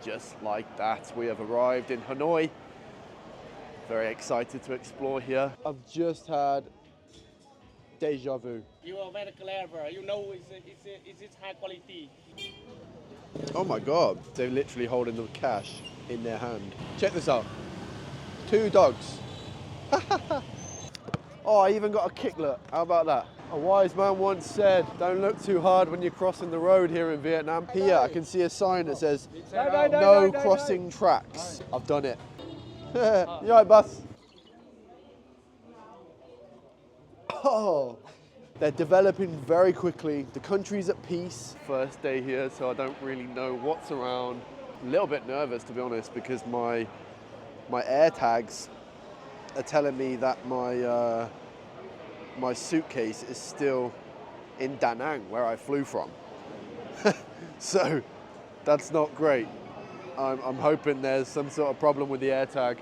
just like that, we have arrived in Hanoi. Very excited to explore here. I've just had deja vu. You are very clever. You know it's high quality. Oh my God, they're literally holding the cash in their hand. Check this out. 2 dogs. Oh, I even got a kicklet. How about that? A wise man once said, don't look too hard when you're crossing the road here in Vietnam. Here, I can see a sign that says, no crossing tracks. I've done it. You all right, bus? Oh, they're developing very quickly. The country's at peace. First day here, so I don't really know what's around. A little bit nervous, to be honest, because my air tags are telling me that my suitcase is still in Da Nang, where I flew from. So that's not great. I'm hoping there's some sort of problem with the air tag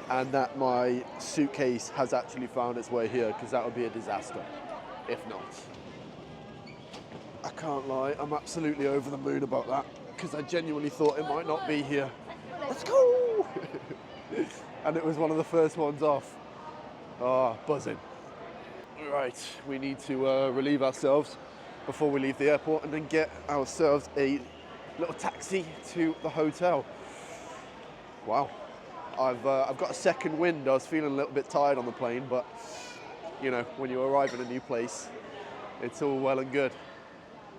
and that my suitcase has actually found its way here, because that would be a disaster if not. I can't lie, I'm absolutely over the moon about that, because I genuinely thought it might not be here. Let's go! And it was one of the first ones off. Ah, buzzing. Right, we need to relieve ourselves before we leave the airport and then get ourselves a little taxi to the hotel. Wow, I've got a second wind. I was feeling a little bit tired on the plane, but you know, when you arrive in a new place, it's all well and good.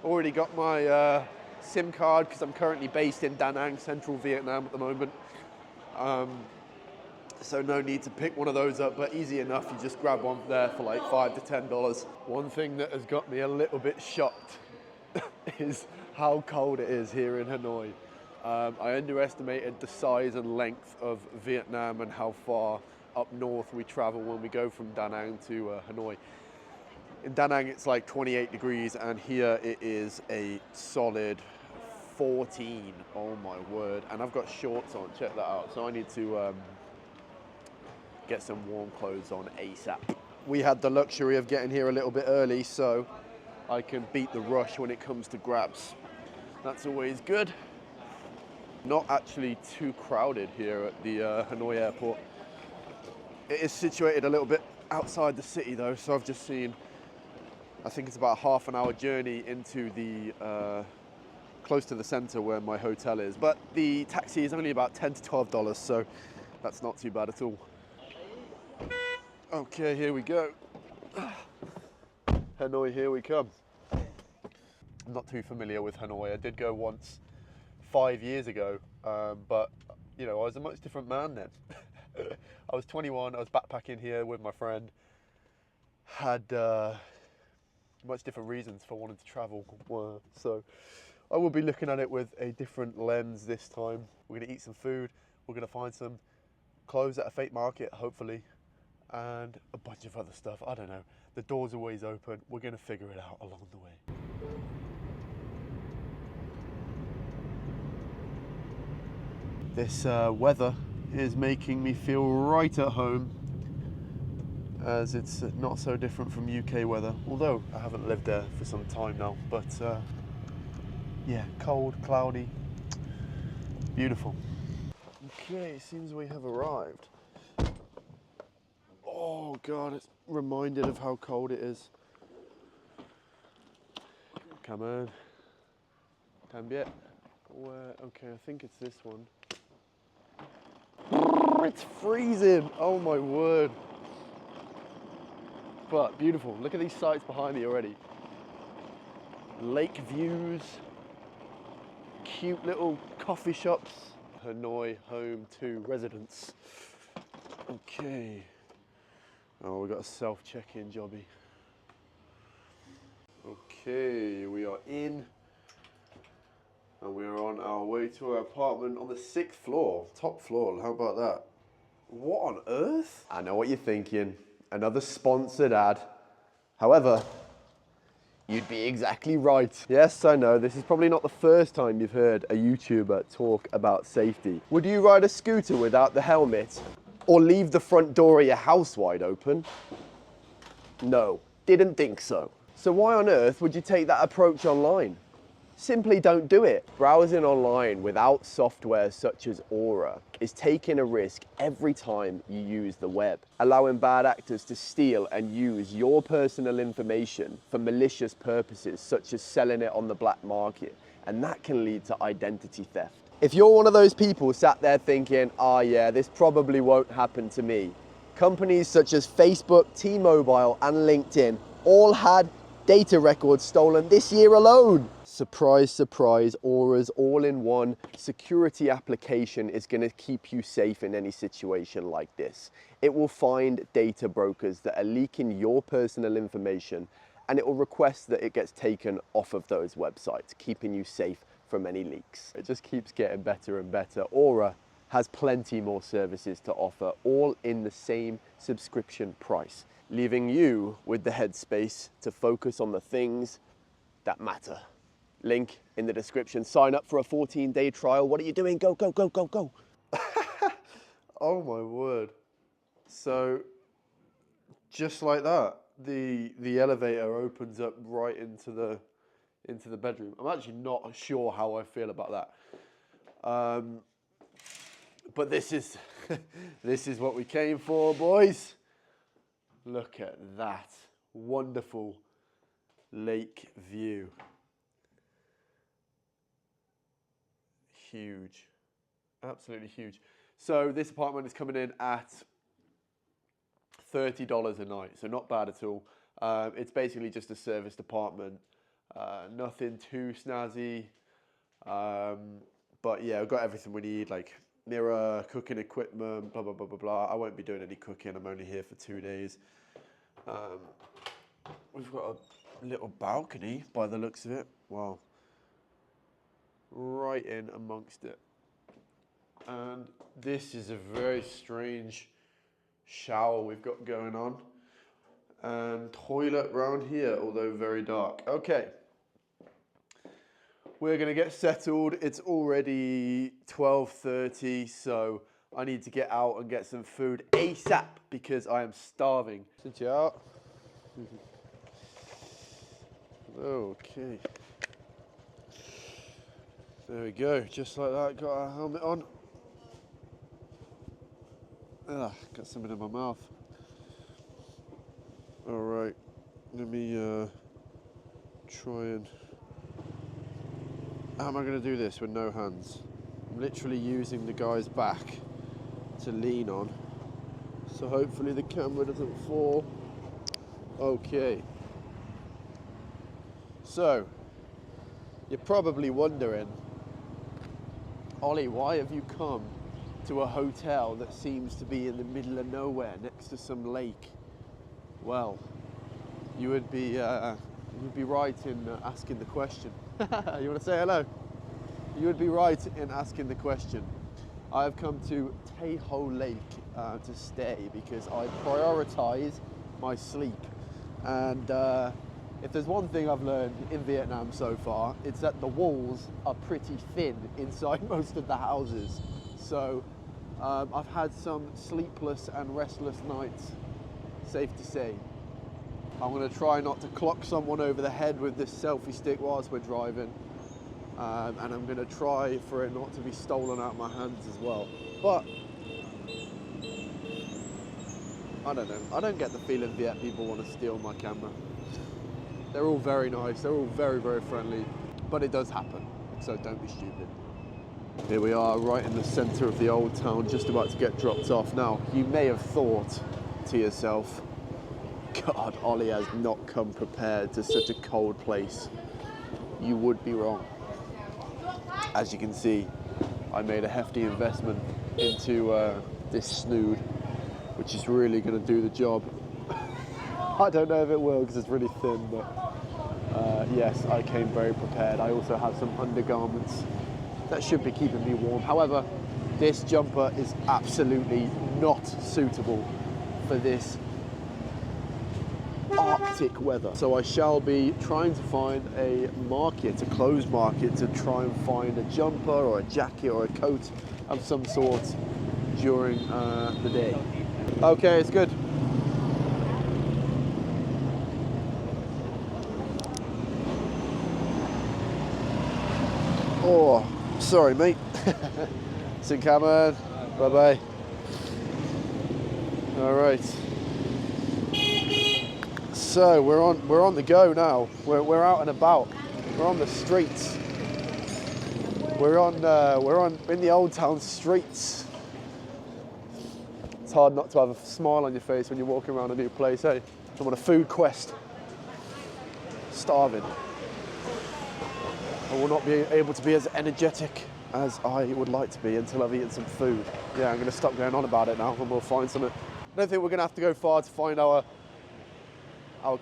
Already got my SIM card because I'm currently based in Da Nang, central Vietnam at the moment. So no need to pick one of those up, but easy enough. You just grab one there for like $5 to $10. One thing that has got me a little bit shocked is how cold it is here in Hanoi. I underestimated the size and length of Vietnam and how far up north we travel when we go from Da Nang to Hanoi. In Da Nang it's like 28 degrees and here it is a solid 14. Oh my word. And I've got shorts on, check that out. So I need to get some warm clothes on ASAP. We had the luxury of getting here a little bit early, so I can beat the rush when it comes to grabs. That's always good. Not actually too crowded here at the Hanoi airport. It is situated a little bit outside the city though, so I've just seen, I think it's about a half an hour journey into the, close to the center where my hotel is. But the taxi is only about $10 to $12, so that's not too bad at all. Okay, here we go. Hanoi, here we come. I'm not too familiar with Hanoi. I did go once 5 years ago, but you know, I was a much different man then. I was 21, I was backpacking here with my friend, had much different reasons for wanting to travel, so I will be looking at it with a different lens this time. We're gonna eat some food, we're gonna find some clothes at a fake market, hopefully, and a bunch of other stuff. I don't know. The door's always open. We're going to figure it out along the way. This weather is making me feel right at home, as it's not so different from UK weather, although I haven't lived there for some time now. But yeah, cold, cloudy, beautiful. Okay, it seems we have arrived. Oh God, it's reminded of how cold it is. Come on. También. Where? Okay, I think it's this one. It's freezing. Oh my word. But beautiful. Look at these sights behind me already. Lake views. Cute little coffee shops. Hanoi home to residence. Okay. Oh, we got a self-check-in jobby. Okay, we are in, and we are on our way to our apartment on the 6th floor, top floor. How about that? What on earth? I know what you're thinking. Another sponsored ad. However, you'd be exactly right. Yes, I know, this is probably not the first time you've heard a YouTuber talk about safety. Would you ride a scooter without the helmet? Or leave the front door of your house wide open? No, didn't think so. So why on earth would you take that approach online? simply don't do it. Browsing online without software such as Aura is taking a risk every time you use the web, allowing bad actors to steal and use your personal information for malicious purposes such as selling it on the black market, and that can lead to identity theft. If you're one of those people sat there thinking, oh yeah, this probably won't happen to me, companies such as Facebook, T-Mobile and LinkedIn all had data records stolen this year alone. Surprise, surprise, Aura's all-in-one security application is going to keep you safe in any situation like this. It will find data brokers that are leaking your personal information, and it will request that it gets taken off of those websites, keeping you safe from any leaks. It just keeps getting better and better. Aura has plenty more services to offer, all in the same subscription price, leaving you with the headspace to focus on the things that matter. Link in the description. Sign up for a 14-day trial. What are you doing? Go, go, go, go, go. Oh my word. So just like that, the elevator opens up right into the bedroom. I'm actually not sure how I feel about that. But this is this is what we came for, boys. Look at that wonderful lake view. Huge, absolutely huge. So this apartment is coming in at $30 a night, so not bad at all. It's basically just a serviced apartment, nothing too snazzy, but yeah, we've got everything we need, like mirror, cooking equipment, blah, blah, blah, blah, blah. I won't be doing any cooking, I'm only here for 2 days. We've got a little balcony by the looks of it. Wow. Right in amongst it. And this is a very strange shower we've got going on. And toilet round here, although very dark. Okay. We're gonna get settled. It's already 12:30, so I need to get out and get some food ASAP because I am starving. Sit you out. Okay. There we go, just like that, got our helmet on. Got something in my mouth. All right, let me try and... How am I gonna do this with no hands? I'm literally using the guy's back to lean on. So hopefully the camera doesn't fall. Okay. So, you're probably wondering, Ollie, why have you come to a hotel that seems to be in the middle of nowhere next to some lake? Well, you would be right in asking the question. You want to say hello? You would be right in asking the question. I've come to Tahoe Lake to stay because I prioritize my sleep. And if there's one thing I've learned in Vietnam so far, it's that the walls are pretty thin inside most of the houses. So I've had some sleepless and restless nights, safe to say. I'm going to try not to clock someone over the head with this selfie stick whilst we're driving. And I'm going to try for it not to be stolen out of my hands as well. But I don't know. I don't get the feeling Viet people want to steal my camera. They're all very nice. They're all very, very friendly. But it does happen. So don't be stupid. Here we are right in the center of the old town, just about to get dropped off. Now, you may have thought to yourself, God, Ollie has not come prepared to such a cold place. You would be wrong. As you can see, I made a hefty investment into this snood, which is really going to do the job. I don't know if it will because it's really thin, but yes, I came very prepared. I also have some undergarments that should be keeping me warm. However, this jumper is absolutely not suitable for this Arctic weather. So I shall be trying to find a market, a clothes market, to try and find a jumper or a jacket or a coat of some sort during the day. Okay, it's good. Oh, sorry, mate. See you, Cameron. Bye-bye. All right. So we're on the go now. We're out and about. We're on the streets. We're in the Old Town streets. It's hard not to have a smile on your face when you're walking around a new place, eh? I'm on a food quest. Starving. I will not be able to be as energetic as I would like to be until I've eaten some food. Yeah, I'm going to stop going on about it now and we'll find something. I don't think we're going to have to go far to find our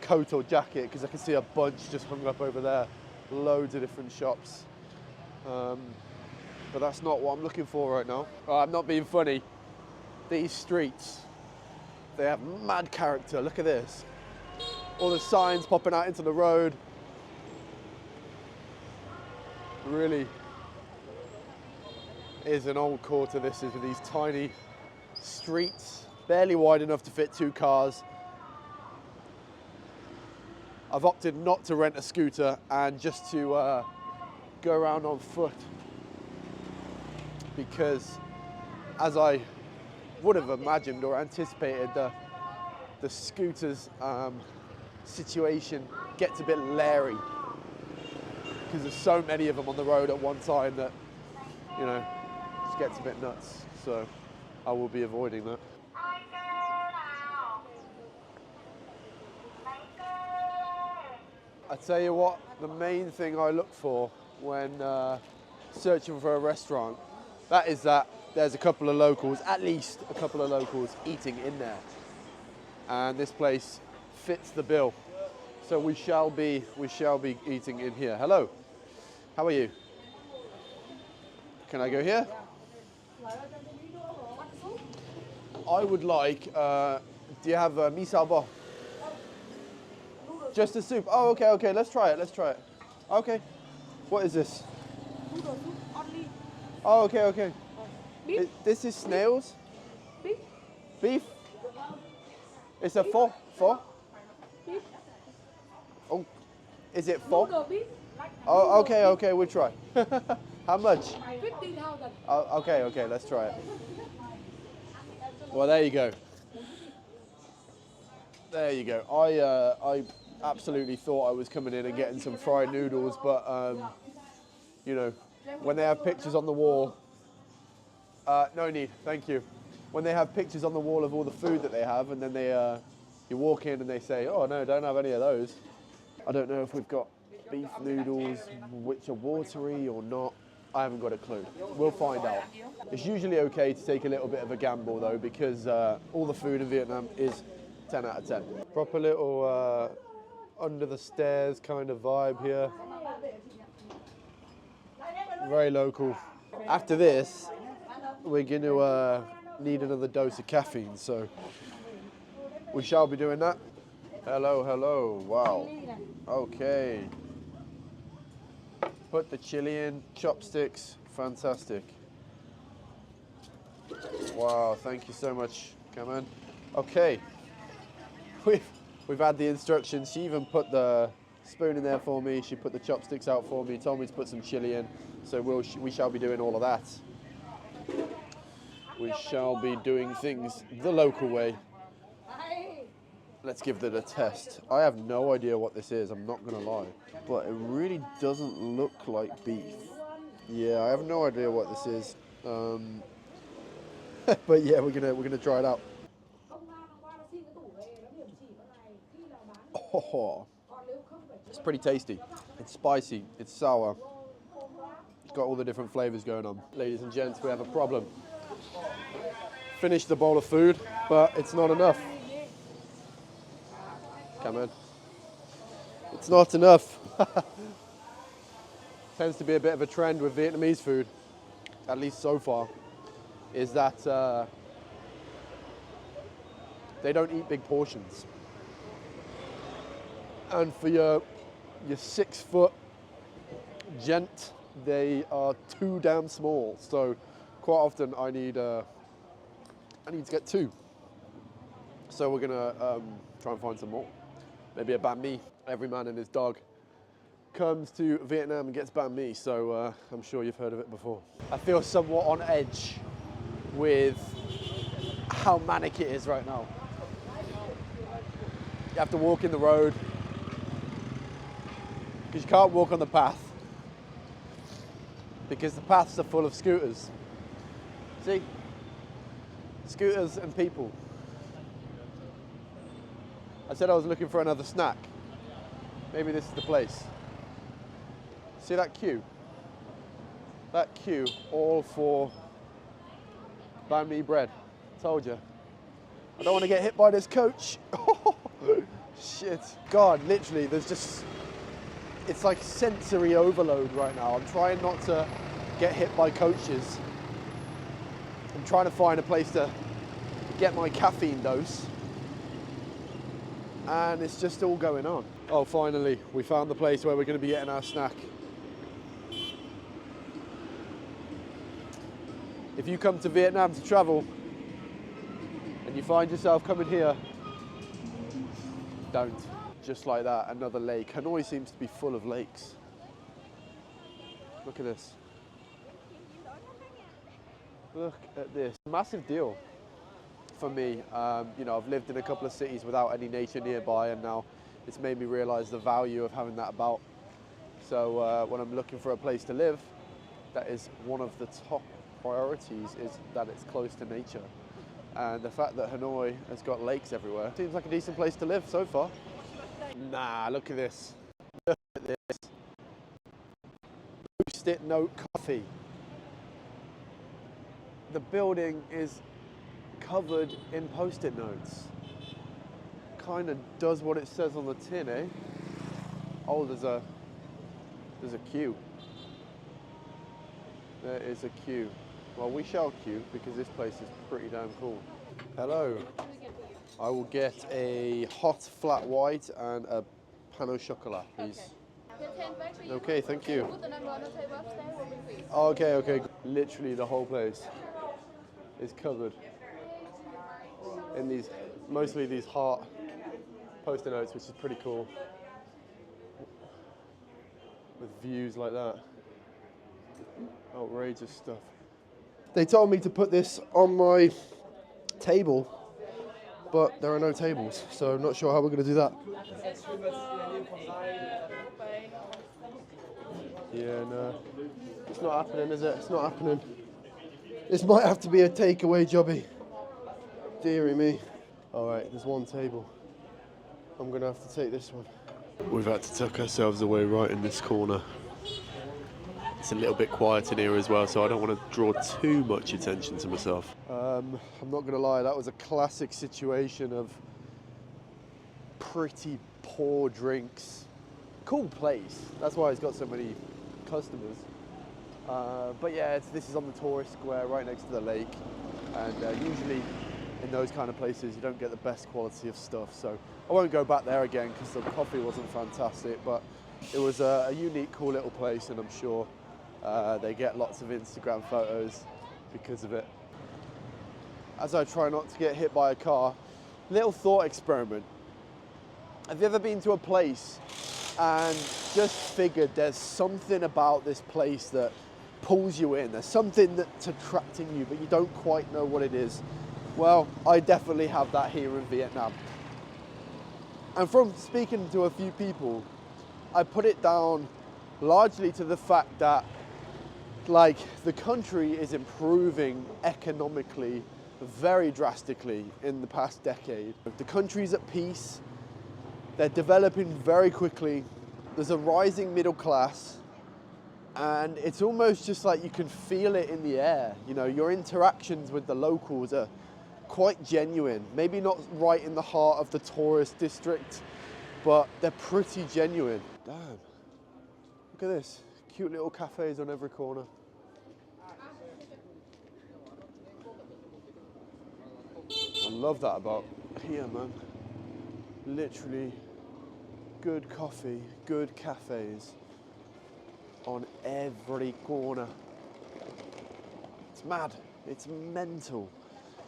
coat or jacket, because I can see a bunch just hung up over there. Loads of different shops. But that's not what I'm looking for right now. I'm not being funny. These streets, they have mad character. Look at this. All the signs popping out into the road. Really is an old quarter, this is, with these tiny streets, barely wide enough to fit 2 cars. I've opted not to rent a scooter and just to go around on foot, because as I would have imagined or anticipated, the scooters situation gets a bit leery, because there's so many of them on the road at one time that, you know, just gets a bit nuts. So I will be avoiding that. I tell you what, the main thing I look for when searching for a restaurant, that is that there's a couple of locals, at least a couple of locals, eating in there. And this place fits the bill. So we shall be eating in here. Hello, how are you? Can I go here? I would like, do you have miso bo? Just a soup. Oh, okay, let's try it. Okay. What is this? Oh, okay. This is snails? Beef? It's a pho? Oh, is it pho? Oh, okay, we'll try. How much? 50,000. Oh, okay, let's try it. Well, there you go. I absolutely thought I was coming in and getting some fried noodles, but you know, when they have pictures on the wall, no need, thank you. When they have pictures on the wall of all the food that they have, and then you walk in and they say, oh no, don't have any of those. I don't know if we've got beef noodles which are watery or not. I haven't got a clue. We'll find out. It's usually okay to take a little bit of a gamble though, because all the food in Vietnam is 10 out of 10. Proper little under the stairs kind of vibe here. Very local. After this, we're going to need another dose of caffeine, so we shall be doing that. Hello, wow. Okay. Put the chili in, chopsticks, fantastic. Wow, thank you so much, come on. Okay, we've had the instructions. She even put the spoon in there for me. She put the chopsticks out for me, told me to put some chili in. So we shall be doing all of that. We shall be doing things the local way. Let's give it a test. I have no idea what this is, I'm not gonna lie. But it really doesn't look like beef. Yeah, I have no idea what this is. But yeah, we're gonna try it out. Oh, it's pretty tasty. It's spicy, it's sour. It's got all the different flavors going on. Ladies and gents, we have a problem. Finished the bowl of food, but it's not enough. Come on. It's not enough. Tends to be a bit of a trend with Vietnamese food, at least so far, is that they don't eat big portions. And for your 6 foot gent, they are too damn small. So quite often I need to get 2. So we're gonna try and find some more. Maybe a banh mi. Every man and his dog comes to Vietnam and gets banh mi, so I'm sure you've heard of it before. I feel somewhat on edge with how manic it is right now. You have to walk in the road because you can't walk on the path because the paths are full of scooters. See? Scooters and people. I said I was looking for another snack. Maybe this is the place. See that queue? That queue, all for banh mi bread. Told you. I don't want to get hit by this coach. Shit. God, literally, there's just, it's like sensory overload right now. I'm trying not to get hit by coaches. I'm trying to find a place to get my caffeine dose. And it's just all going on. Oh, finally, we found the place where we're going to be getting our snack. If you come to Vietnam to travel and you find yourself coming here, don't. Just like that, another lake. Hanoi seems to be full of lakes. Look at this. Look at this. Massive deal for me. You know, I've lived in a couple of cities without any nature nearby, and now it's made me realize the value of having that about. So when I'm looking for a place to live, that is one of the top priorities, is that it's close to nature. And the fact that Hanoi has got lakes everywhere seems like a decent place to live so far. Nah, look at this. Look at this. Post-it note coffee. The building is covered in post-it notes. Kind of does what it says on the tin, eh? Oh, there's a queue. There is a queue. Well, we shall queue because this place is pretty damn cool. Hello. I will get a hot flat white and a pan au chocolat, please. Okay, thank you. Okay. Literally the whole place is covered in these, mostly these heart post-it notes, which is pretty cool. With views like that. Outrageous stuff. They told me to put this on my table, but there are no tables, so I'm not sure how we're going to do that. Yeah, no. It's not happening, is it? It's not happening. This might have to be a takeaway jobby. Deary me. Alright, there's one table. I'm going to have to take this one. We've had to tuck ourselves away right in this corner. It's a little bit quiet in here as well, so I don't want to draw too much attention to myself. I'm not going to lie, that was a classic situation of pretty poor drinks. Cool place, that's why it's got so many customers. But yeah, this is on the tourist square right next to the lake, and usually in those kind of places you don't get the best quality of stuff, so I won't go back there again because the coffee wasn't fantastic, but it was a unique, cool little place, and I'm sure they get lots of Instagram photos because of it. As I try not to get hit by a car, little thought experiment. Have you ever been to a place and just figured there's something about this place that pulls you in? There's something that's attracting you, but you don't quite know what it is. Well, I definitely have that here in Vietnam. And from speaking to a few people, I put it down largely to the fact that the country is improving economically very drastically in the past decade. The country's at peace, they're developing very quickly, there's a rising middle class, and it's almost just like you can feel it in the air. You know, your interactions with the locals are quite genuine. Maybe not right in the heart of the tourist district, but they're pretty genuine. Damn, look at this. Cute little cafes on every corner. I love that about here, man. Literally good coffee, good cafes on every corner. It's mad, it's mental.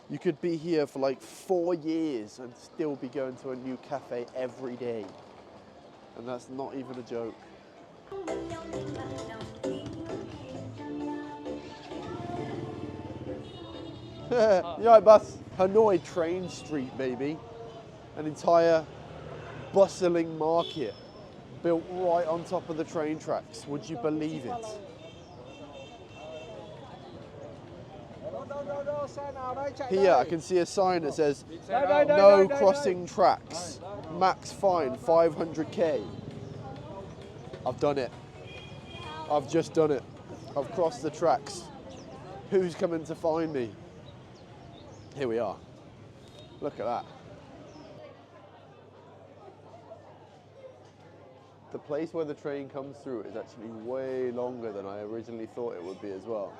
You could be here for like 4 years and still be going to a new cafe every day. And that's not even a joke. You right, bus? Hanoi Train Street, baby. An entire bustling market built right on top of the train tracks. Would you believe it? Here, I can see a sign that says, no crossing tracks, max fine 500k. I've done it. I've just done it. I've crossed the tracks. Who's coming to find me? Here we are. Look at that. The place where the train comes through is actually way longer than I originally thought it would be as well.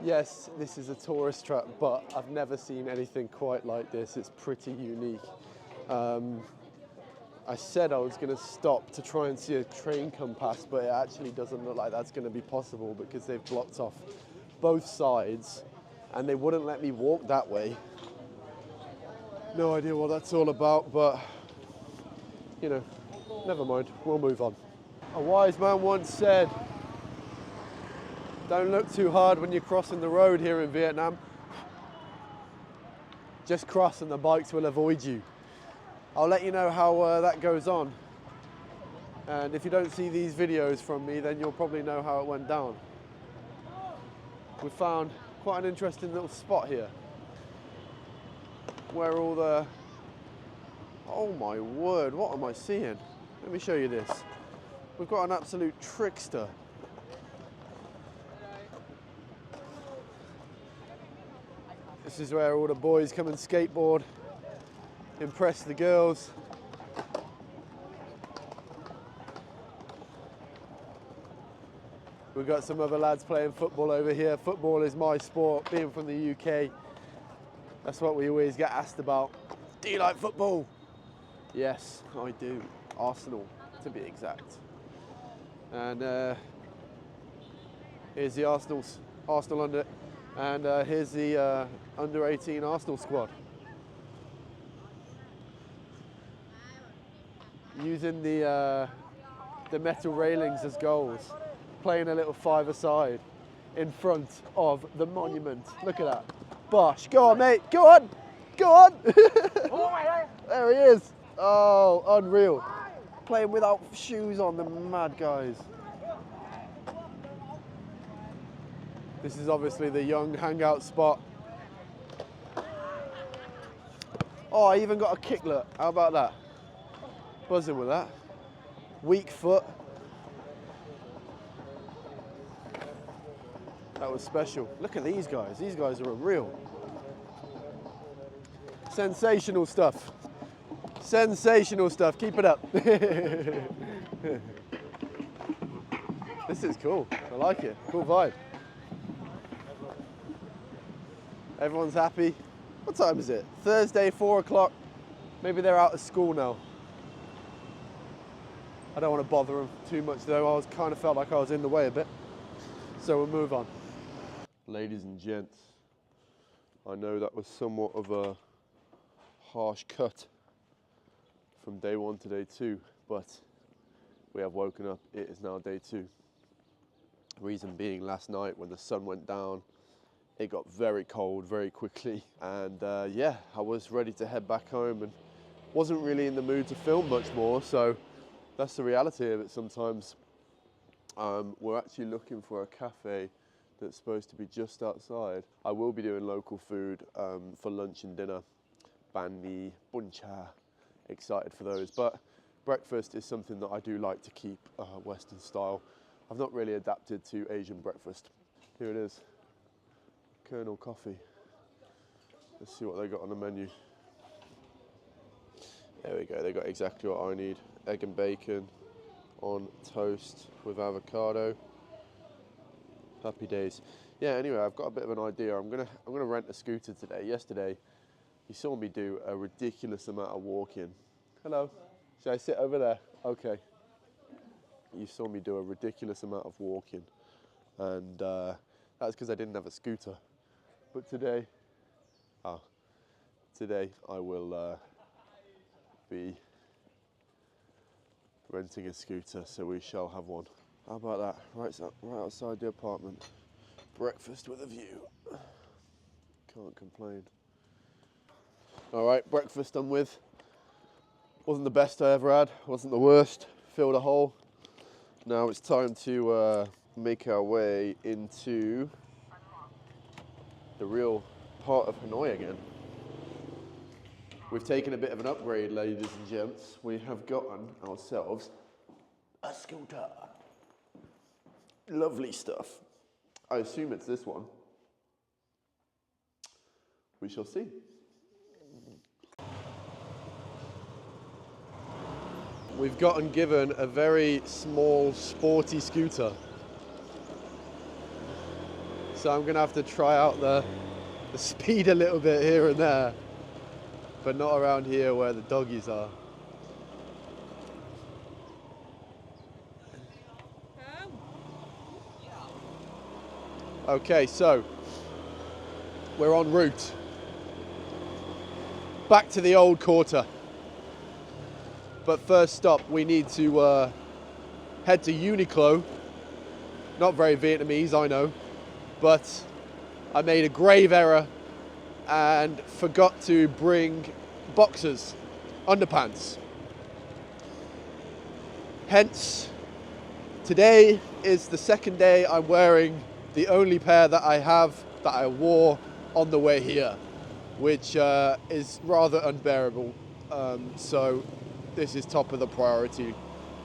Yes, this is a tourist trap, but I've never seen anything quite like this. It's pretty unique. I said I was going to stop to try and see a train come past, but it actually doesn't look like that's going to be possible because they've blocked off both sides and they wouldn't let me walk that way. No idea what that's all about, but you know, never mind, we'll move on. A wise man once said, don't look too hard when you're crossing the road here in Vietnam. Just cross and the bikes will avoid you. I'll let you know how that goes on. And if you don't see these videos from me, then you'll probably know how it went down. We found quite an interesting little spot here where all the, oh my word, what am I seeing? Let me show you this. We've got an absolute trickster. This is where all the boys come and skateboard, impress the girls. We've got some other lads playing football over here. Football is my sport, being from the UK. That's what we always get asked about. Do you like football? Yes, I do. Arsenal, to be exact. And here's the Arsenal under, and here's the under 18 Arsenal squad. Using the metal railings as goals, playing a little five-a-side in front of the monument. Look at that. Bosh, go on mate, go on, go on. There he is. Oh, unreal. Playing without shoes on, the mad guys. This is obviously the young hangout spot. Oh, I even got a kicklet. How about that? Buzzing with that. Weak foot. That was special. Look at these guys. These guys are unreal. Sensational stuff. Sensational stuff. Keep it up. This is cool. I like it. Cool vibe. Everyone's happy. What time is it? Thursday, 4 o'clock. Maybe they're out of school now. I don't want to bother them too much though. I kind of felt like I was in the way a bit. So we'll move on. Ladies and gents, I know that was somewhat of a harsh cut from day one to day two, but we have woken up. It is now day two. Reason being, last night when the sun went down, it got very cold very quickly, and yeah, I was ready to head back home and wasn't really in the mood to film much more, so that's the reality of it sometimes. We're actually looking for a cafe that's supposed to be just outside. I will be doing local food for lunch and dinner. Banh mi, bun cha, excited for those. But breakfast is something that I do like to keep Western style. I've not really adapted to Asian breakfast. Here it is, Colonel Coffee. Let's see what they got on the menu. There we go, they got exactly what I need. Egg and bacon on toast with avocado. Happy days. Yeah, anyway, I've got a bit of an idea. I'm gonna rent a scooter today. Yesterday, you saw me do a ridiculous amount of walking. Hello. Should I sit over there? Okay. You saw me do a ridiculous amount of walking, and that's because I didn't have a scooter. But today I will be renting a scooter, so we shall have one. How about that? Right outside the apartment. Breakfast with a view. Can't complain. All right, breakfast done with. Wasn't the best I ever had, wasn't the worst. Filled a hole. Now it's time to make our way into the real part of Hanoi again. We've taken a bit of an upgrade, ladies and gents. We have gotten ourselves a scooter. Lovely stuff. I assume it's this one. We shall see. We've gotten given a very small, sporty scooter. So I'm going to have to try out the speed a little bit here and there, but not around here where the doggies are. Okay, so we're en route back to the old quarter. But first stop, we need to head to Uniqlo. Not very Vietnamese, I know, but I made a grave error and forgot to bring boxers, underpants. Hence, today is the second day I'm wearing the only pair that I have that I wore on the way here, which is rather unbearable. So this is top of the priority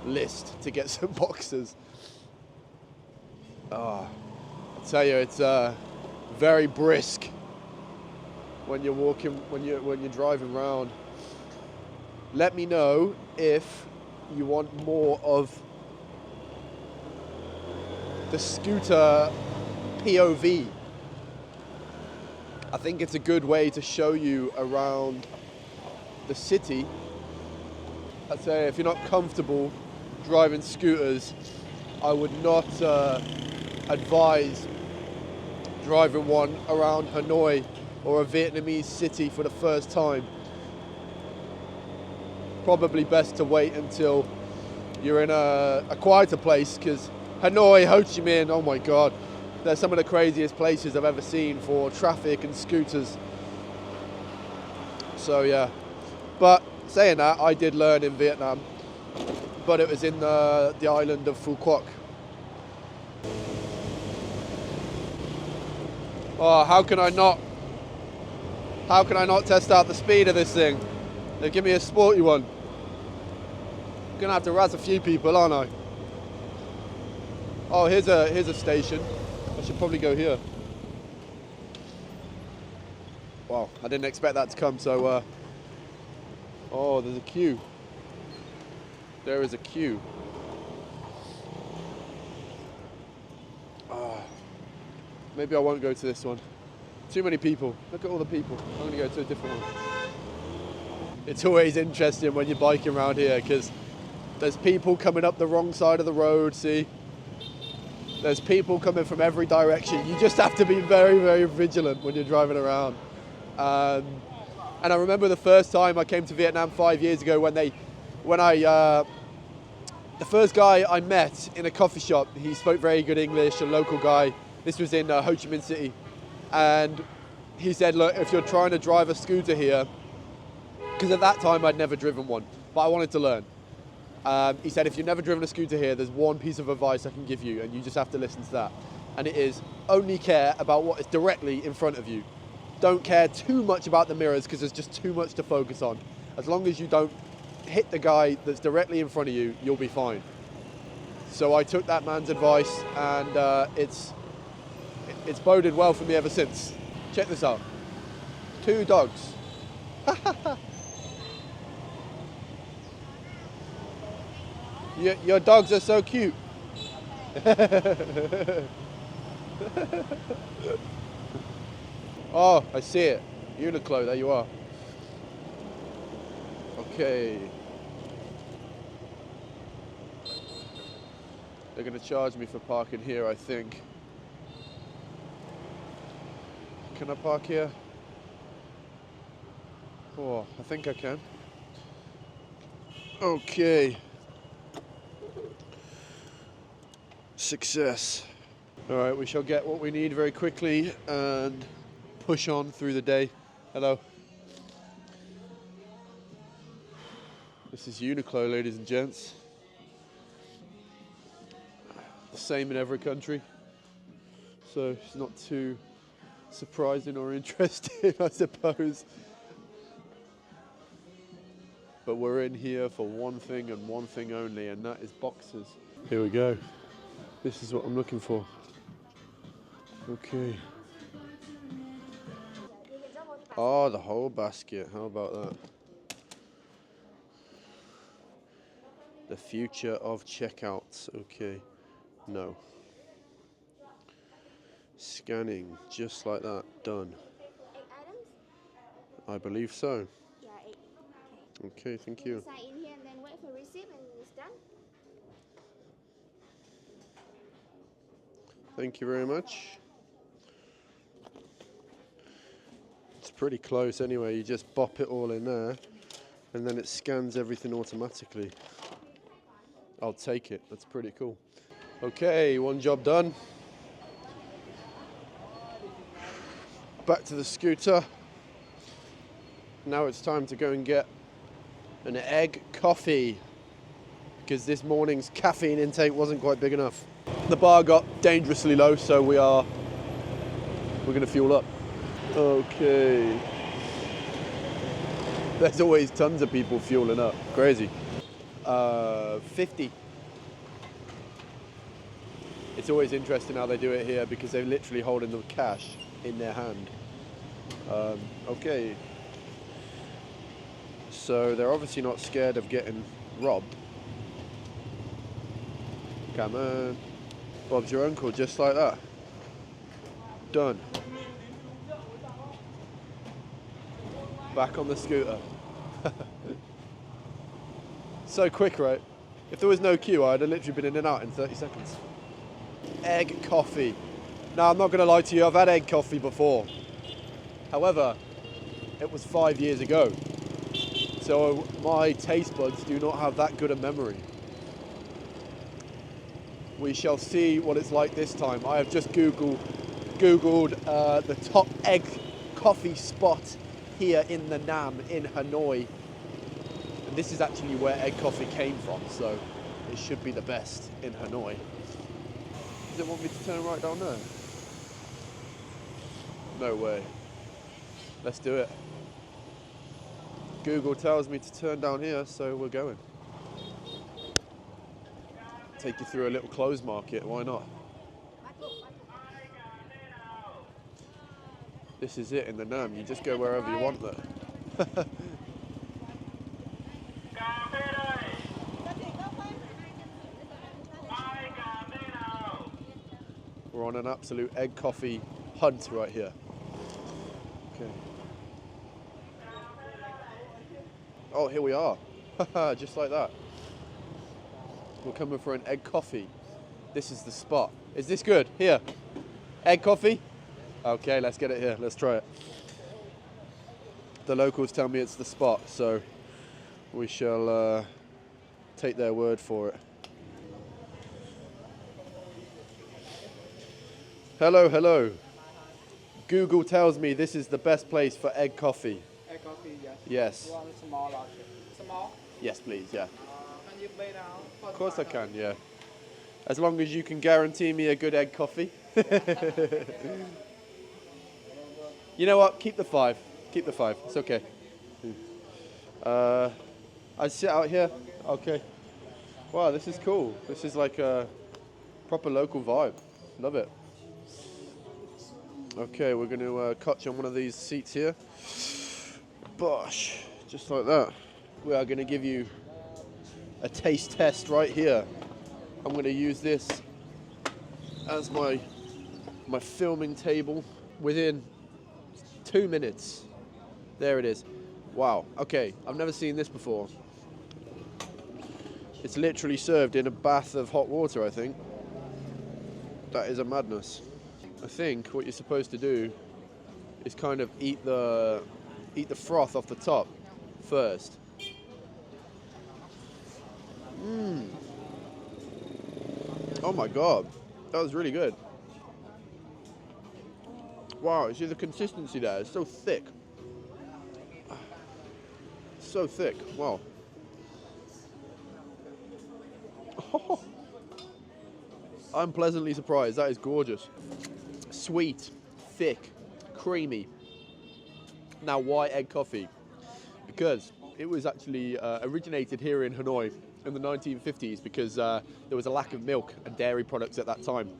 list to get some boxers. I tell you, it's very brisk when you're walking, when you're driving around. Let me know if you want more of the scooter POV. I think it's a good way to show you around the city. I'd say if you're not comfortable driving scooters, I would not advise driving one around Hanoi or a Vietnamese city for the first time. Probably best to wait until you're in a quieter place, because Hanoi, Ho Chi Minh, oh my God, they're some of the craziest places I've ever seen for traffic and scooters. So yeah, but saying that, I did learn in Vietnam, but it was in the island of Phu Quoc. Oh, how can I not test out the speed of this thing? They give me a sporty one. I'm gonna have to razz a few people, aren't I? Oh, here's a station. I should probably go here. Wow, I didn't expect that to come, so oh, there's a queue. There is a queue. Maybe I won't go to this one. Too many people. Look at all the people. I'm going to go to a different one. It's always interesting when you're biking around here, because there's people coming up the wrong side of the road, see? There's people coming from every direction. You just have to be very, very vigilant when you're driving around. And I remember the first time I came to Vietnam 5 years ago the first guy I met in a coffee shop, he spoke very good English, a local guy. This was in Ho Chi Minh City. And he said, look, if you're trying to drive a scooter here, because at that time I'd never driven one, but I wanted to learn. He said, if you've never driven a scooter here, there's one piece of advice I can give you, and you just have to listen to that. And it is, only care about what is directly in front of you. Don't care too much about the mirrors, because there's just too much to focus on. As long as you don't hit the guy that's directly in front of you, you'll be fine. So I took that man's advice, and it's boded well for me ever since. Check this out. 2 dogs. Your dogs are so cute. Oh, I see it. Uniqlo, there you are. Okay. They're going to charge me for parking here, I think. Can I park here? Oh, I think I can. Okay. Success. All right, we shall get what we need very quickly and push on through the day. Hello. This is Uniqlo, ladies and gents. The same in every country. So it's not too surprising or interesting, I suppose. But we're in here for one thing and one thing only, and that is boxes. Here we go. This is what I'm looking for. Okay. Oh, the whole basket. How about that? The future of checkouts. Okay. No. Scanning, just like that. Done. 8 items? I believe so. Yeah, 8. Okay, thank you. Sign in here and then wait for receipt and it's done. Thank you very much. It's pretty close anyway. You just bop it all in there and then it scans everything automatically. I'll take it. That's pretty cool. Okay, one job done. Back to the scooter. Now it's time to go and get an egg coffee because this morning's caffeine intake wasn't quite big enough. The bar got dangerously low, so we're going to fuel up. Okay. There's always tons of people fueling up. Crazy. 50. It's always interesting how they do it here because they're literally holding the cash in their hand. Okay. So they're obviously not scared of getting robbed. Come on. Bob's your uncle, just like that. Done. Back on the scooter. So quick, right? If there was no queue, I'd have literally been in and out in 30 seconds. Egg coffee. Now, I'm not going to lie to you, I've had egg coffee before. However, it was 5 years ago. So my taste buds do not have that good a memory. We shall see what it's like this time. I have just Googled the top egg coffee spot here in the Nam in Hanoi. And this is actually where egg coffee came from, so it should be the best in Hanoi. Does it want me to turn right down there? No way. Let's do it. Google tells me to turn down here, so we're going. Take you through a little clothes market, why not? This is it in the Nam, you just go wherever you want there. We're on an absolute egg coffee hunt right here. Okay. Oh, here we are. Just like that. We're coming for an egg coffee. This is the spot. Is this good? Here. Egg coffee? Okay, let's get it here. Let's try it. The locals tell me it's the spot, so we shall take their word for it. Hello, hello. Google tells me this is the best place for egg coffee. Egg coffee, yes. Yes. You want small, large? Small? Yes, please, yeah. Can you pay now? Of course I can, yeah. As long as you can guarantee me a good egg coffee. You know what? Keep the 5. Keep the 5. It's okay. I sit out here. Okay. Wow, this is cool. This is like a proper local vibe. Love it. Okay, we're going to catch on one of these seats here. Bosh. Just like that. We are going to give you a taste test right here. I'm going to use this as my filming table within 2 minutes. There it is. Wow. Okay, I've never seen this before. It's literally served in a bath of hot water, I think. That is a madness. I think what you're supposed to do is kind of eat the froth off the top first. Oh my god, that was really good. Wow, you see the consistency there? It's so thick. So thick. Wow. I'm pleasantly surprised. That is gorgeous. Sweet, thick, creamy. Now, why egg coffee? Because it was actually originated here in Hanoi in the 1950s because there was a lack of milk and dairy products at that time.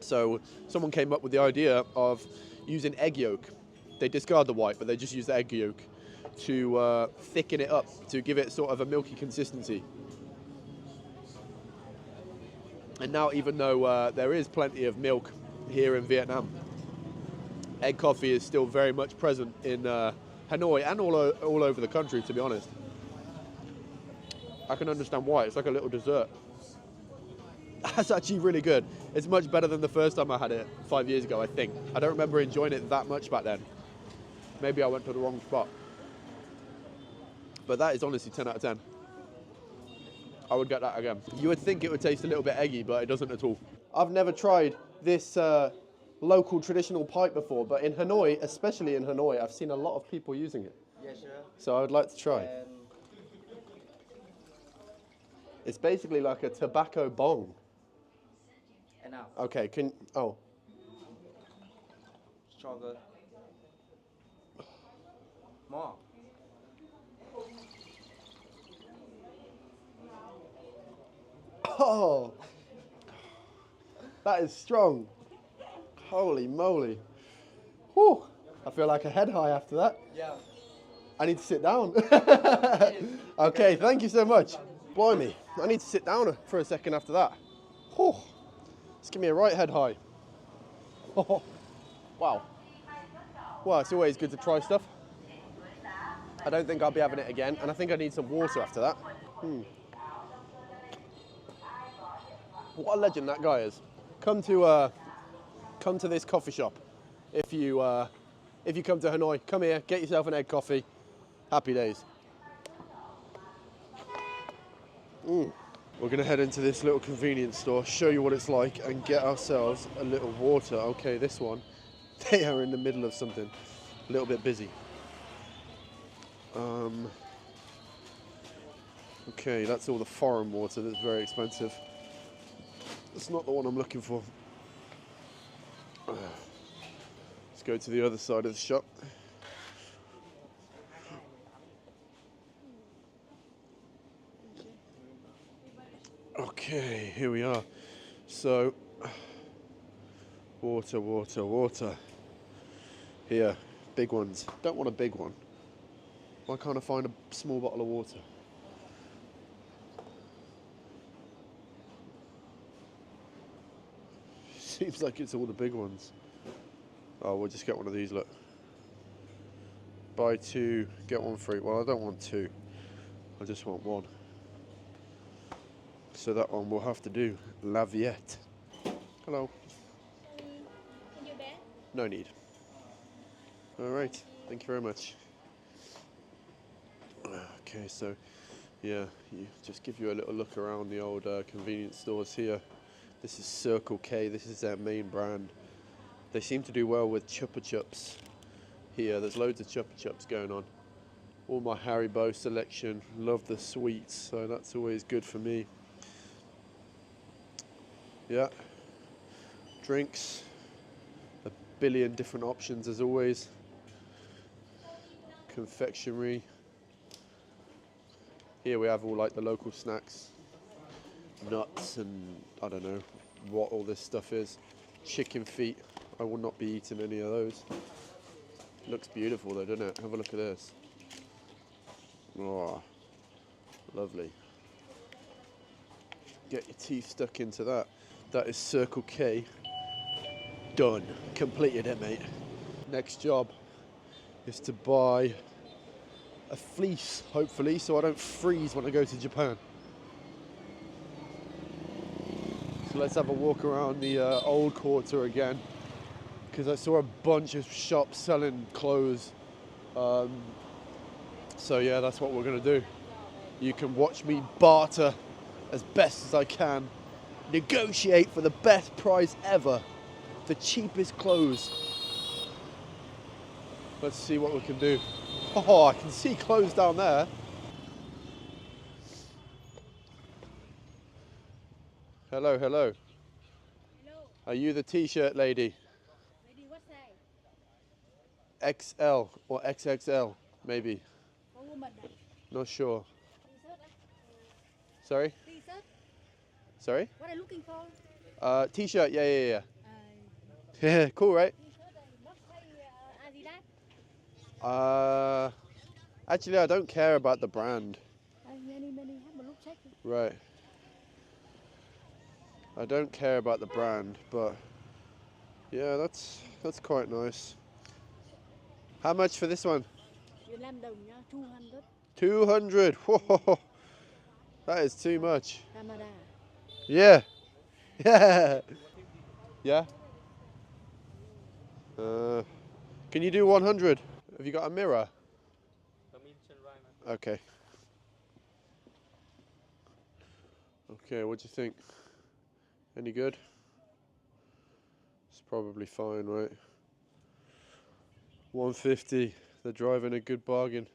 So someone came up with the idea of using egg yolk. They discard the white, but they just use the egg yolk to thicken it up, to give it sort of a milky consistency. And now, even though there is plenty of milk here in Vietnam, egg coffee is still very much present in Hanoi and all over the country, to be honest. I can understand why. It's like a little dessert. That's actually really good. It's much better than the first time I had it 5 years ago, I think. I don't remember enjoying it that much back then. Maybe I went to the wrong spot. But that is honestly 10 out of 10. I would get that again. You would think it would taste a little bit eggy, but it doesn't at all. I've never tried this local traditional pipe before, but in Hanoi, especially in Hanoi, I've seen a lot of people using it. Yes, sir. So I would like to try. And It's basically like a tobacco bong. now, Okay, stronger. More. Oh, that is strong. Holy moly. Whew. I feel like a head high after that. Yeah. I need to sit down. Okay, thank you so much. Blimey, I need to sit down for a second after that. Whew. Just give me a right head high. Oh, wow. Well, it's always good to try stuff. I don't think I'll be having it again, and I think I need some water after that. What a legend that guy is. Come to this coffee shop. If you come to Hanoi, come here, get yourself an egg coffee. Happy days. We're gonna head into this little convenience store, show you what it's like, and get ourselves a little water. Okay, this one, they are in the middle of something, a little bit busy. Okay, that's all the foreign water that's very expensive. That's not the one I'm looking for. Let's go to the other side of the shop. Okay, here we are. So, water. Here, big ones. Don't want a big one. Why can't I find a small bottle of water? Seems like it's all the big ones. Oh, we'll just get one of these, look. Buy two, get one free. Well, I don't want two. I just want one. So that one will have to do. La Viette. Hello. Can you bet? No need. All right. Thank you very much. Okay, so yeah, you just give you a little look around the old convenience stores here. This is Circle K. This is their main brand. They seem to do well with Chupa Chups here. There's loads of Chupa Chups going on. All my Haribo selection. Love the sweets, so that's always good for me. Yeah. Drinks. A billion different options as always. Confectionery. Here we have all like the local snacks. Nuts and I don't know what all this stuff is. Chicken feet. I will not be eating any of those. Looks beautiful though, doesn't it? Have a look at this. Oh, lovely. Get your teeth stuck into that. That is Circle K. Done. Completed it, mate. Next job is to buy a fleece, hopefully, so I don't freeze when I go to Japan. So let's have a walk around the old quarter again, because I saw a bunch of shops selling clothes. So yeah, that's what we're gonna do. You can watch me barter as best as I can, negotiate for the best price ever, the cheapest clothes. Let's see what we can do. Oh, I can see clothes down there. Hello, hello. Hello. Are you the t-shirt lady? Lady, what size? XL or XXL, maybe. For woman. Not sure. T-shirt. Sorry? T-shirt. Sorry? What are you looking for? T-shirt, yeah. Yeah, cool, right? T-shirt. What size? Adidas. Actually, I don't care about the brand. Many. Have a look. Check. Right. I don't care about the brand, but yeah, that's quite nice. How much for this one? 200. 200. Whoa, that is too much. Ramada. Yeah. Yeah. Can you do 100? Have you got a mirror? Okay. Okay, what do you think? Any good? It's probably fine, right? 150. They're driving a good bargain.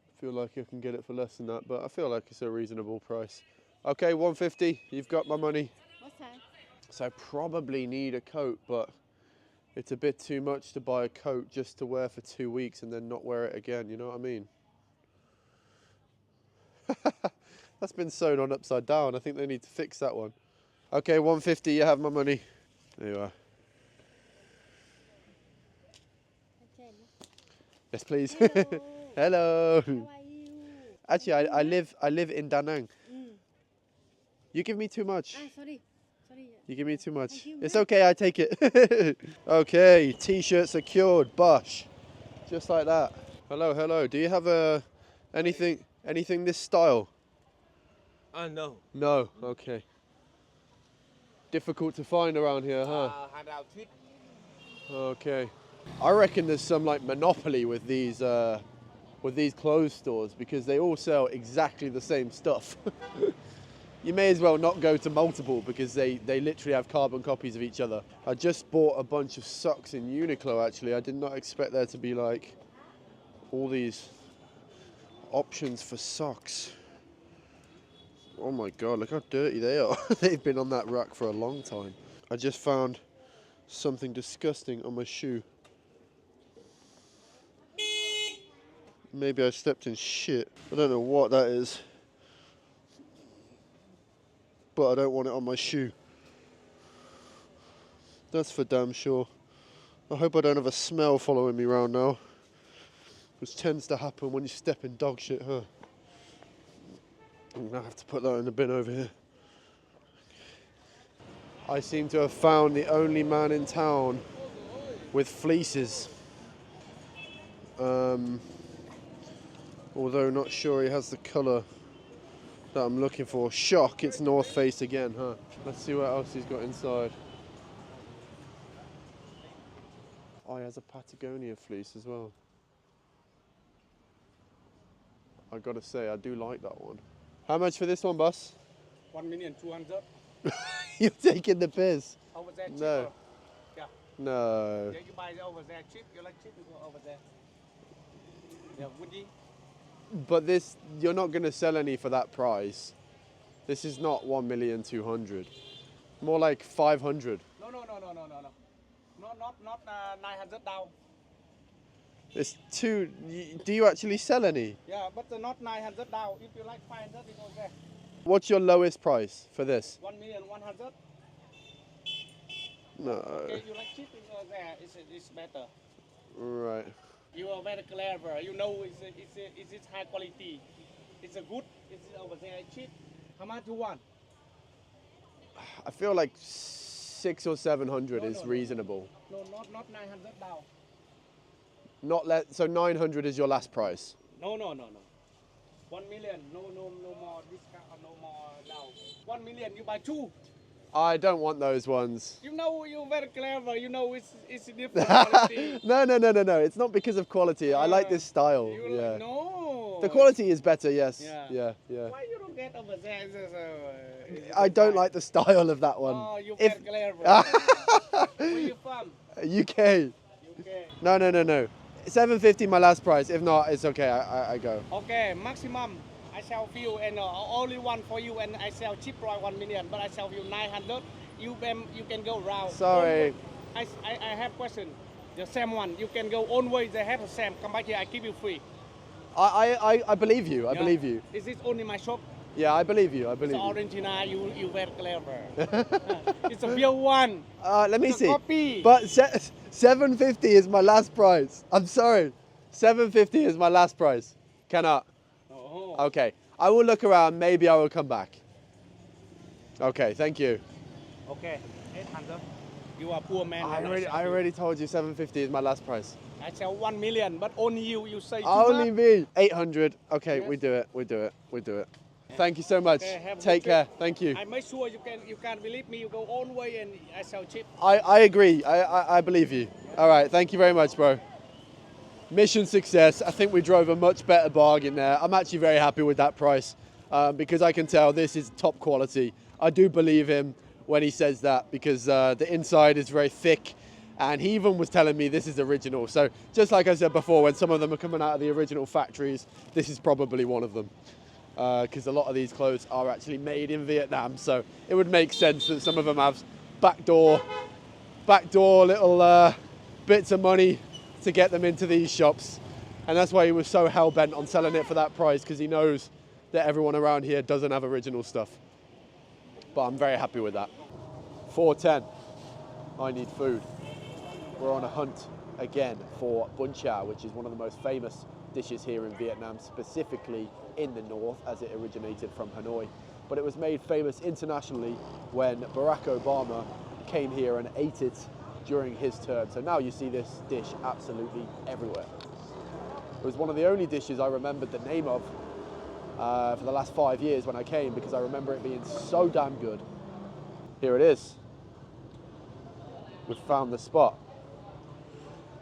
I feel like I can get it for less than that, but I feel like it's a reasonable price. Okay, 150. You've got my money. What size? So I probably need a coat, but it's a bit too much to buy a coat just to wear for 2 weeks and then not wear it again, you know what I mean? That's been sewn on upside down. I think they need to fix that one. Okay, 150, you have my money. There you are. Yes, please. Hello. Hello. How are you? Actually, I live in Da Nang. Mm. You give me too much. Sorry. You give me too much. Thank you, It's ma'am. okay, I take it. Okay, t-shirt secured, Bosch. Just like that. Hello. Do you have anything this style? No. No. Okay. Difficult to find around here, huh? Handout treat. Okay. I reckon there's some like monopoly with these clothes stores because they all sell exactly the same stuff. You may as well not go to multiple because they literally have carbon copies of each other. I just bought a bunch of socks in Uniqlo actually. I did not expect there to be like all these options for socks. Oh my god, look how dirty they are. They've been on that rack for a long time. I just found something disgusting on my shoe. Maybe I stepped in shit. I don't know what that is. But I don't want it on my shoe. That's for damn sure. I hope I don't have a smell following me around now. Which tends to happen when you step in dog shit, huh? I'm gonna have to put that in the bin over here. I seem to have found the only man in town with fleeces. Although not sure he has the colour that I'm looking for. Shock, it's North Face again, huh? Let's see what else he's got inside. Oh, he has a Patagonia fleece as well. I gotta say, I do like that one. How much for this one, boss? 1,200,000. You're taking the piss. Over there cheaper. No. Yeah. No. Yeah, you buy over there cheap. You like cheap, you go over there. Yeah, Woody. But this, you're not gonna sell any for that price. This is not 1,200,000. More like 500. No. Not 900 down. It's too. Do you actually sell any? Yeah, but not 900 down. If you like 500, you go there. What's your lowest price for this? 1,100,000. No. Okay, you like cheap, you go there. It's better. Right. You are very clever. You know it's high quality. It's a good. It's over there cheap. How much you want? I feel like 600 or 700 No, is no. reasonable. No, not 900 down. Not so 900 is your last price. No. 1 million. No more discount. No more down. 1 million. You buy two. I don't want those ones. You know you're very clever. You know it's different quality. No. It's not because of quality. I like this style. You Yeah. like, no. The quality is better, yes. Yeah. Yeah. Why you don't get over there? I don't like the style of that one. Oh, you're If- very clever. Where you from? UK. UK. No, no, no, no. 750 my last price. If not, it's okay. I go. Okay, maximum. I sell you and only one for you, and I sell cheap price 1 million, but I sell you 900. You can go round. Sorry. I have question. The same one. You can go own way. They have the same. Come back here. I give you free. I believe you. I believe you. Is this only my shop? Yeah, I believe you. I believe It's you. Argentina. You very clever. It's a real one. Let me It's a see. copy. But 750 is my last price. I'm sorry. 750 is my last price. Cannot. Oh. Okay. I will look around. Maybe I will come back. Okay. Thank you. Okay. 800. You are poor man. I already told you 750 is my last price. I sell 1 million, but only you say too Only much. me. 800. Okay, Yes. we do it. We do it. We do it. Thank you so much. Okay, have a Take good care. trip. Thank you. I make sure you can't believe me. You go own way and I sell cheap. I agree. I believe you. All right. Thank you very much, bro. Mission success. I think we drove a much better bargain there. I'm actually very happy with that price because I can tell this is top quality. I do believe him when he says that because the inside is very thick, and he even was telling me this is original. So just like I said before, when some of them are coming out of the original factories, this is probably one of them because a lot of these clothes are actually made in Vietnam. So it would make sense that some of them have backdoor little bits of money to get them into these shops, and that's why he was so hell-bent on selling it for that price, because he knows that everyone around here doesn't have original stuff. But I'm very happy with that. 4:10. I need food. We're on a hunt again for bun chao, which is one of the most famous dishes here in Vietnam, specifically in the north, as it originated from Hanoi. But it was made famous internationally when Barack Obama came here and ate it during his term. So now you see this dish absolutely everywhere. It was one of the only dishes I remembered the name of for the last 5 years when I came, because I remember it being so damn good. Here it is. We've found the spot.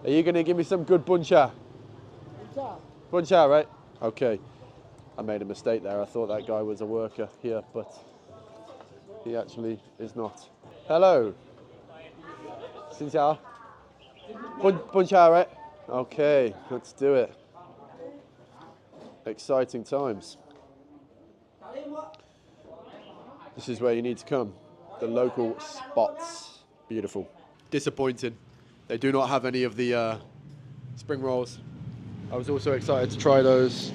Are you going to give me some good bun cha? Bun cha, right? Okay. I made a mistake there. I thought that guy was a worker here, but he actually is not. Hello. Xin chào. Bun cha, right? Okay, let's do it. Exciting times. This is where you need to come. The local spots. Beautiful. Disappointing. They do not have any of the spring rolls. I was also excited to try those.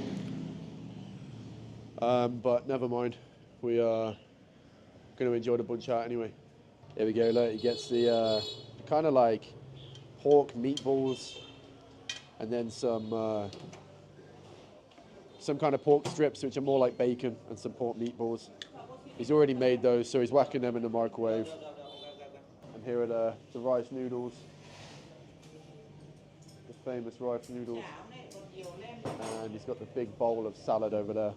But never mind. We are going to enjoy the bun cha anyway. Here we go. Look, he gets the kind of like pork meatballs, and then some kind of pork strips, which are more like bacon, and some pork meatballs. He's already made those, so he's whacking them in the microwave. And here are the rice noodles, the famous rice noodles. And he's got the big bowl of salad over there.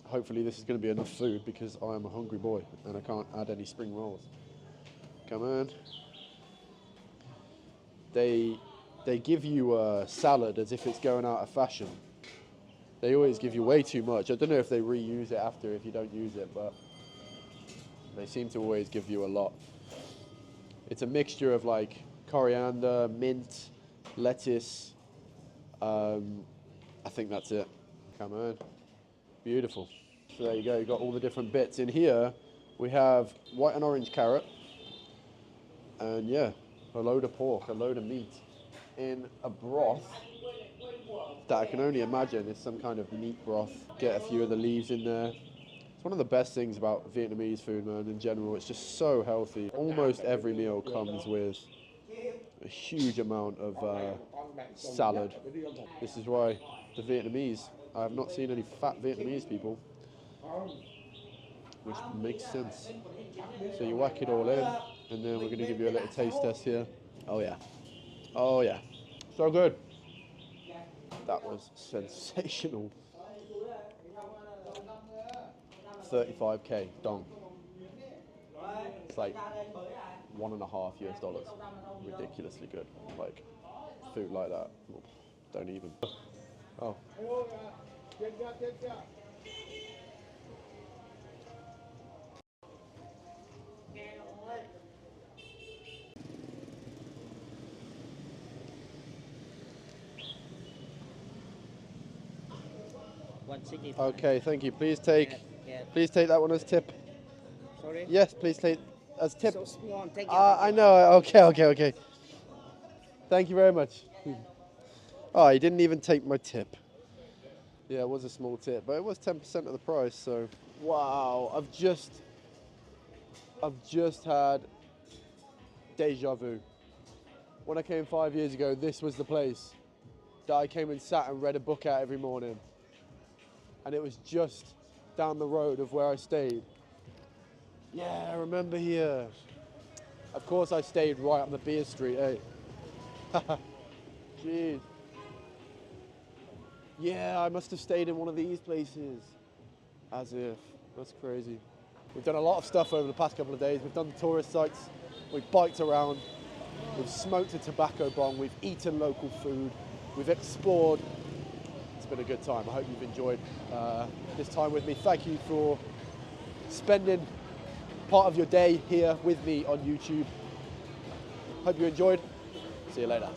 Hopefully this is going to be enough food, because I am a hungry boy and I can't add any spring rolls. Come on. They give you salad as if it's going out of fashion. They always give you way too much. I don't know if they reuse it after if you don't use it, but they seem to always give you a lot. It's a mixture of like coriander, mint, lettuce. I think that's it. Come on. Beautiful. So there you go, you've got all the different bits. In here, we have white and orange carrot. And yeah, a load of pork, a load of meat in a broth that I can only imagine is some kind of meat broth. Get a few of the leaves in there. It's one of the best things about Vietnamese food, man, in general. It's just so healthy. Almost every meal comes with a huge amount of salad. This is why the Vietnamese, I have not seen any fat Vietnamese people, which makes sense. So you whack it all in, and then we're going to give you a little taste test here. Oh yeah. Oh yeah. So good. That was sensational. 35k dong. It's like $1.5 US. Ridiculously good. Like food like that. Don't even. Oh. 160. Okay, thank you. Please take, Yeah. please take that one as tip. Sorry. Yes, please take as tip. So small. Thank you. I know. Okay. Thank you very much. Oh, he didn't even take my tip. Yeah, it was a small tip, but it was 10% of the price. So, wow, I've just had deja vu. When I came 5 years ago, this was the place that I came and sat and read a book at every morning, and it was just down the road of where I stayed. Yeah, I remember here. Of course, I stayed right on the beer street, eh? Jeez. Yeah, I must have stayed in one of these places. As if. That's crazy. We've done a lot of stuff over the past couple of days. We've done tourist sites, we've biked around, we've smoked a tobacco bong, we've eaten local food, we've explored. It's been a good time. I hope you've enjoyed this time with me. Thank you for spending part of your day here with me on YouTube. Hope you enjoyed. See you later.